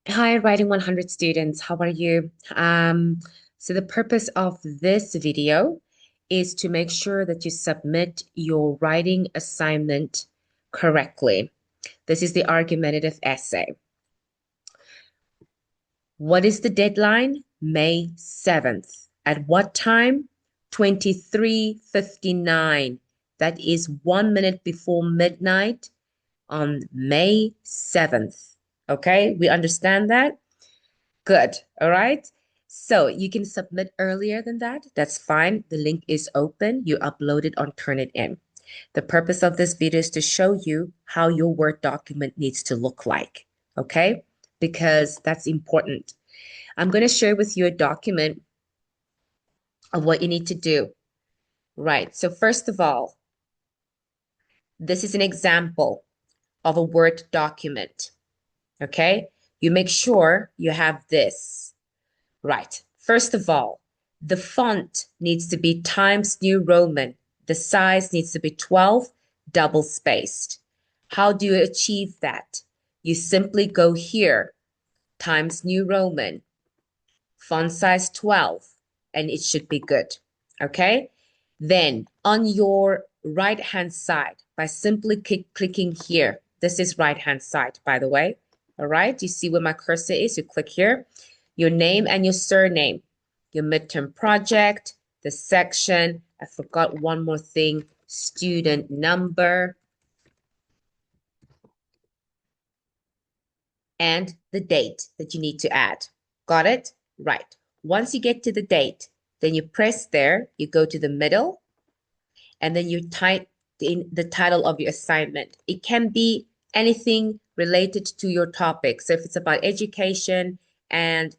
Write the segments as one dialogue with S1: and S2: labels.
S1: Hi, Writing 100 students. How are you? So the purpose of this video is to make sure that you submit your writing assignment correctly. This is the argumentative essay. What is the deadline? May 7th. At what time? 23:59. That is 1 minute before midnight on May 7th. Okay, we understand that? Good. All right. So you can submit earlier than that. That's fine. The link is open. You upload it on Turnitin. The purpose of this video is to show you how your Word document needs to look like. Okay? Because that's important. I'm going to share with you a document of what you need to do. Right. So first of all, this is an example of a Word document. Okay? You make sure you have this. Right. First of all, the font needs to be Times New Roman. The size needs to be 12, double spaced. How do you achieve that? You simply go here, Times New Roman, font size 12, and it should be good. Okay? Then on your right-hand side, by simply clicking here, this is right-hand side, by the way. All right? You see where my cursor is? You click here. Your name and your surname, your midterm project, the section. I forgot one more thing, student number, and the date that you need to add. Got it? Right. Once you get to the date, then you press there, you go to the middle, and then you type in the title of your assignment. It can be anything related to your topic. So if it's about education and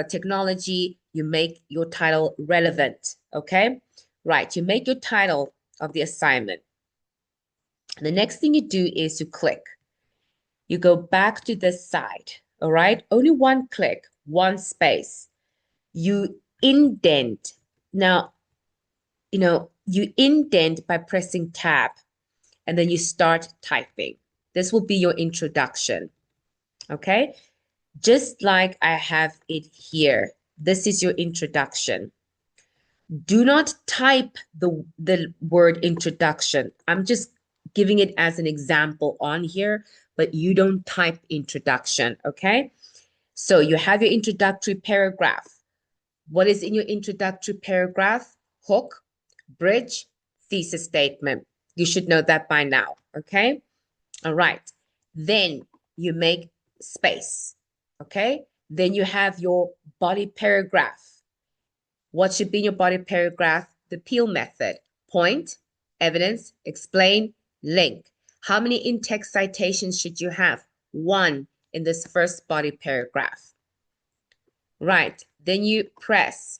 S1: technology, you make your title relevant. Okay? Right. You make your title of the assignment. The next thing you do is you click. You go back to this side. All right? Only one click, one space. You indent. Now, you indent by pressing tab and then you start typing. This will be your introduction. Okay? Just like I have it here. This is your introduction. Do not type the word introduction. I'm just giving it as an example on here, but you don't type introduction, okay? So you have your introductory paragraph. What is in your introductory paragraph? Hook, bridge, thesis statement. You should know that by now, okay? All right. Then you make space, okay? Then you have your body paragraph. What should be in your body paragraph? The peel method. Point, evidence, explain, link. How many in-text citations should you have? One in this first body paragraph. Right. Then you press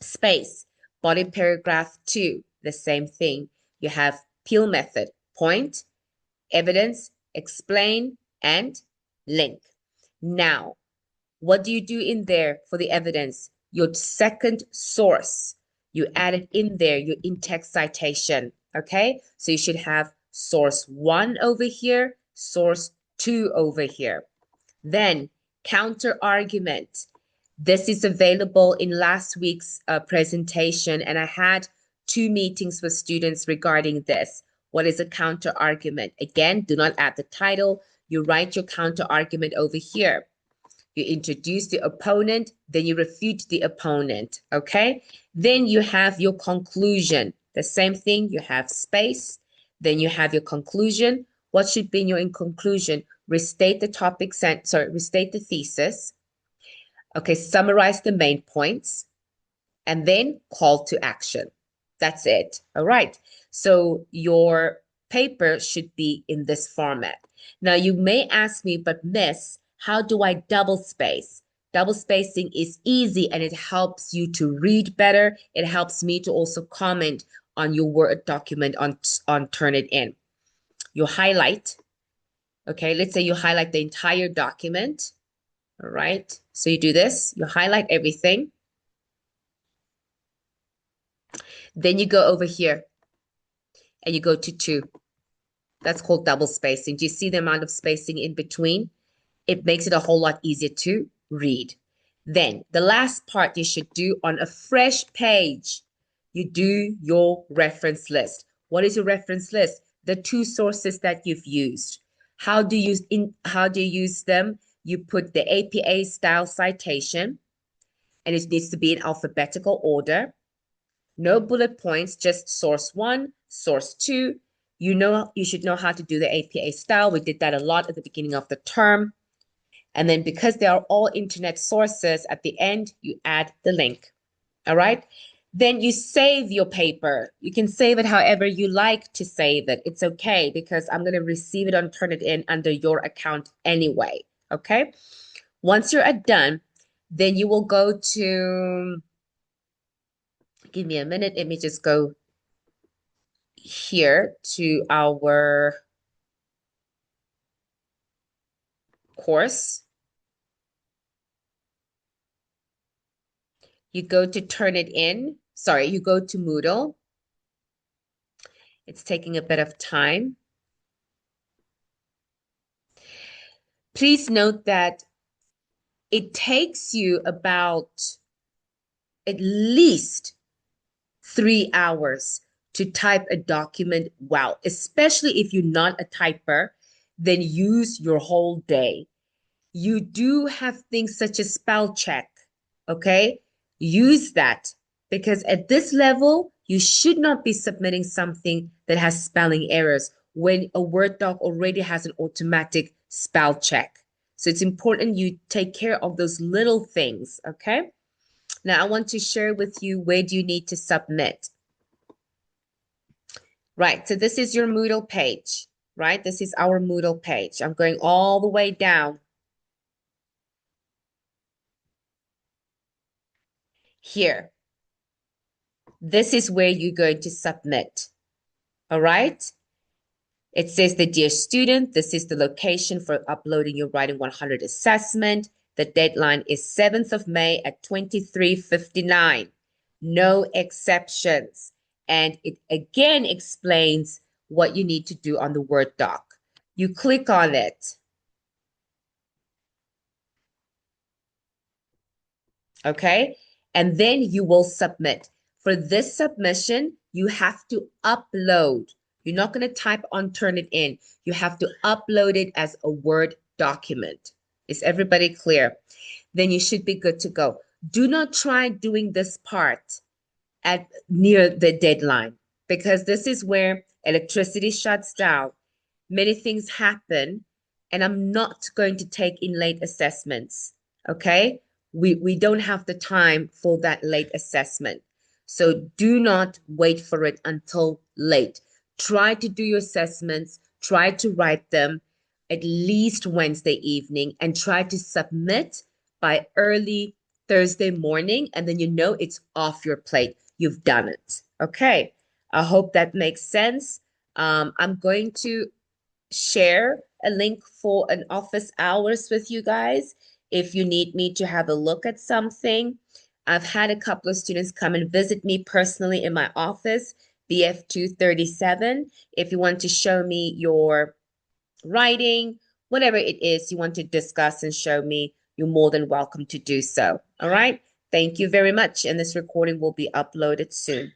S1: space, body paragraph 2, the same thing. You have peel method, point, evidence, explain, and link. Now, what do you do in there for the evidence? Your second source. You add it in there, your in-text citation. Okay? So you should have source 1 over here, source 2 over here. Then counter argument. This is available in last week's presentation, and I had 2 meetings with students regarding this. What is a counter argument? Again, do not add the title. You write your counter argument over here. You introduce the opponent, then you refute the opponent, okay? Then you have your conclusion. The same thing, you have space, then you have your conclusion. What should be in your conclusion? Restate the topic, restate the thesis. Okay, summarize the main points, and then call to action. That's it. All right. So your paper should be in this format. Now you may ask me, but Miss, how do I double space? Double spacing is easy and it helps you to read better. It helps me to also comment on your Word document on Turnitin. You highlight. Okay, let's say you highlight the entire document. All right. So you do this, you highlight everything. Then you go over here and you go to 2. That's called double spacing. Do you see the amount of spacing in between? It makes it a whole lot easier to read. Then the last part you should do on a fresh page, you do your reference list. What is your reference list? The two sources that you've used. How do you use them? You put the APA style citation, and it needs to be in alphabetical order. No bullet points, just source one, source two. You should know how to do the APA style. We did that a lot at the beginning of the term. And then because they are all internet sources, at the end, you add the link. All right. Then you save your paper. You can save it however you like to save it. It's okay because I'm going to receive it and turn it in under your account anyway. Okay. Once you're done, then you will go to, give me a minute. Let me just go here to our course. You go to turn it in. Sorry, you go to Moodle. It's taking a bit of time. Please note that it takes you about at least 3 hours to type a document well, especially if you're not a typer, then use your whole day. You do have things such as spell check, okay? Use that because at this level, you should not be submitting something that has spelling errors when a Word doc already has an automatic spell check. So it's important you take care of those little things, okay? Now I want to share with you where do you need to submit. Right, so this is your Moodle page, right? This is our Moodle page. I'm going all the way down. Here, this is where you're going to submit, all right? It says the dear student, this is the location for uploading your Writing 100 assessment. The deadline is 7th of May at 23:59. No exceptions. And it again explains what you need to do on the Word doc. You click on it. Okay? And then you will submit. For this submission, you have to upload. You're not going to type on turn it in. You have to upload it as a Word document. Is everybody clear? Then you should be good to go. Do not try doing this part at near the deadline because this is where electricity shuts down. Many things happen, and I'm not going to take in late assessments. Okay? We don't have the time for that late assessment. So do not wait for it until late. Try to do your assessments, try to write them at least Wednesday evening, and try to submit by early Thursday morning, and then you know it's off your plate. You've done it. Okay. I hope that makes sense. I'm going to share a link for an office hours with you guys if you need me to have a look at something. I've had a couple of students come and visit me personally in my office, BF 237. If you want to show me your writing, whatever it is you want to discuss and show me, you're more than welcome to do so. All right. Thank you very much. And this recording will be uploaded soon.